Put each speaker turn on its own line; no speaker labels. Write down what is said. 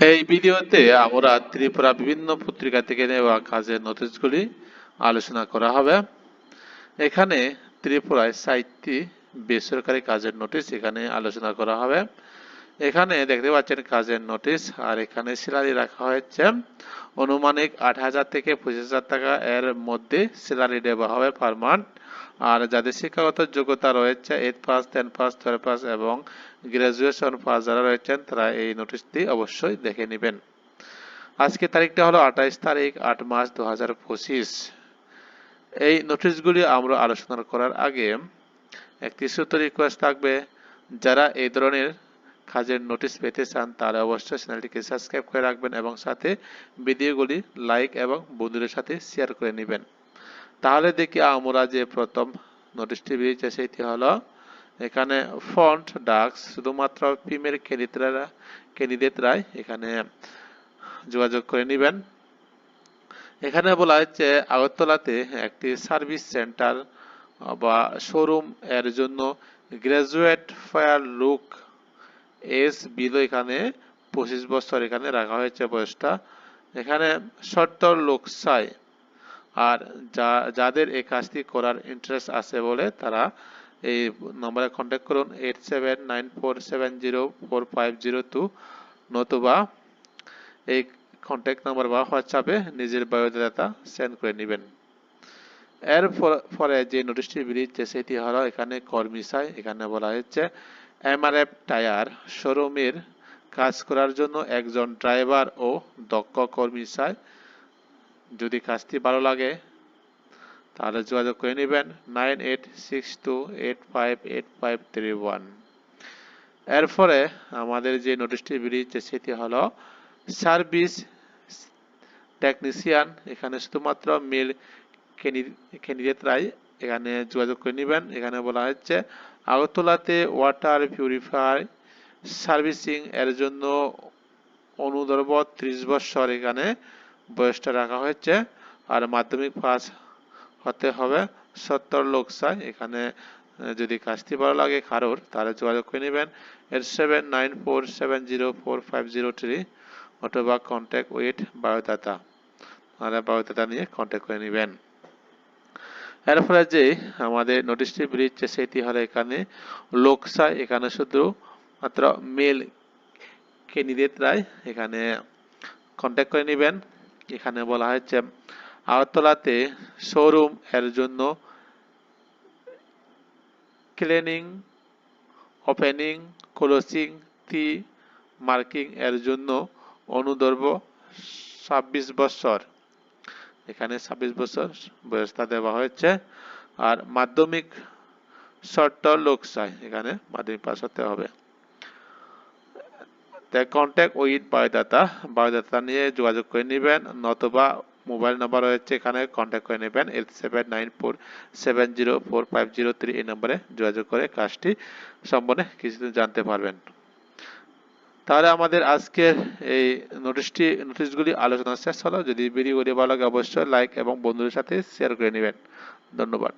এই ভিডিওতে আমরা ত্রিপুরা বিভিন্ন পত্রিকা থেকে নেওয়া কাজের নোটিশগুলি আলোচনা করা হবে। এখানে ত্রিপুরায় ৬০টি বেসরকারি কাজের নোটিশ এখানে আলোচনা করা হবে। এখানে দেখতে পাচ্ছেন কাজের নোটিশ, আর এখানে স্যালারি রাখা হয়েছে অনুমানিক ৮,০০০ থেকে ২৫,০০০ টাকা এর মধ্যে স্যালারি দেওয়া হবে পার মান্থ। আর যাদের শিক্ষাগত যোগ্যতা রয়েছে 8 পাস, 10 পাস, 12 পাস এবং গ্রাজুয়েশন পাস যারা রয়েছেন তারা এই নোটিশটি অবশ্যই দেখে নেবেন। আজকে তারিখটা হলো ২৮ তারিখ ৮ মাস ২০২৫। এই নোটিশগুলি আমরা আলোচনা করার আগে একটি ছোট্ট রিকোয়েস্ট থাকবে, যারা এই ধরনের কাজের নোটিশ পেতে চান তারা অবশ্যই চ্যানেলটিকে সাবস্ক্রাইব করে রাখবেন এবং সাথে ভিডিওগুলি লাইক এবং বন্ধুদের সাথে শেয়ার করে নেবেন। তাহলে দেখি আমরা যে প্রথম নোটিশটি বেরিয়েছে সেটি হলো এখানে ফন্ট ডাক্স শুধুমাত্র ফিমেল ক্যান্ডিডেটরাই এখানে যোগাযোগ করে নেবেন। এখানে বলা হচ্ছে আগরতলাতে একটি সার্ভিস সেন্টার বা শোরুম এর জন্য গ্রাজুয়েট ফায়ার লুক এজ বিলো এখানে 25 বছর এখানে রাখা হয়েছে বয়সটা। এখানে ৭০ লোক চাই, আর যাদের এই কাজটি করার ইন্টারেস্ট আছে বলে তারা এই নম্বরে কন্ট্যাক্ট করুন 8794704502, নতুবা এই কন্ট্যাক্ট নাম্বার বা হোয়াটসঅ্যাপে নিজের বায়োডাটা সেন্ড করে নেবেন। এর পরে যে নোটিশটি বেরিয়েছে সেটি হলো এখানে কর্মী চাই। এখানে বলা হচ্ছে এমআরএফ টায়ার শোরুমের কাজ করার জন্য একজন ড্রাইভার ও দক্ষ কর্মী চাই। যদি কাজটি ভালো লাগে তাহলে যোগাযোগ করে নেবেন 9862858531। এরপরে আমাদের যে নোটিশটি বেরিয়েছে সেটি হলো সার্ভিস টেকনিশিয়ান। এখানে শুধুমাত্র মেল ক্যান্ডিডেটরাই এখানে যোগাযোগ করে নেবেন। এখানে বলা হচ্ছে আগরতলাতে ওয়াটার পিউরিফায়ার সার্ভিসিং এর জন্য অনুর্ধ্ব 30 বছর এখানে বয়সটা রাখা হয়েছে, আর মাধ্যমিক পাস হতে হবে। ৭০ লোক চাই। এখানে যদি কাজটি ভালো লাগে কারোর তাহলে যোগাযোগ করে নেবেন 8794704503 অথবা কন্ট্যাক্ট উইথ বায়োডাটা, তাহলে বায়োডাটা নিয়ে কন্ট্যাক্ট করে নেবেন। এরপরে যে আমাদের নোটিশটি বেরিয়েছে সেটি হলো এখানে লোক চাই। এখানে শুধু মাত্র মেল ক্যান্ডিডেটরাই এখানে কন্ট্যাক্ট করে নেবেন। এখানে বলা হয়েছে আগরতলাতে শোরুম এর জন্য ক্লিনিং, ওপেনিং, ক্লোজিং, টি মার্কিং এর জন্য অনুর্ধ্ব 26 বছর এখানে 26 বছর বয়সটা দেওয়া হয়েছে, আর মাধ্যমিক ৭০ লোক চাই। এখানে মাধ্যমিক পাস হতে হবে। কন্ট্যাক্ট উইথ বায়োডাটা নিয়ে যোগাযোগ করে নেবেন, নতুবা মোবাইল নাম্বার রয়েছে এখানে কন্ট্যাক্ট করে নেবেন 8794704503 এই নম্বরে যোগাযোগ করে কাজটি সম্বন্ধে কিছু জানতে পারবেন। তাহলে আমাদের আজকের এই নোটিশগুলি আলোচনা শেষ হলো। যদি ভিডিওটি ভালো লাগে অবশ্যই লাইক এবং বন্ধুদের সাথে শেয়ার করে নেবেন। ধন্যবাদ।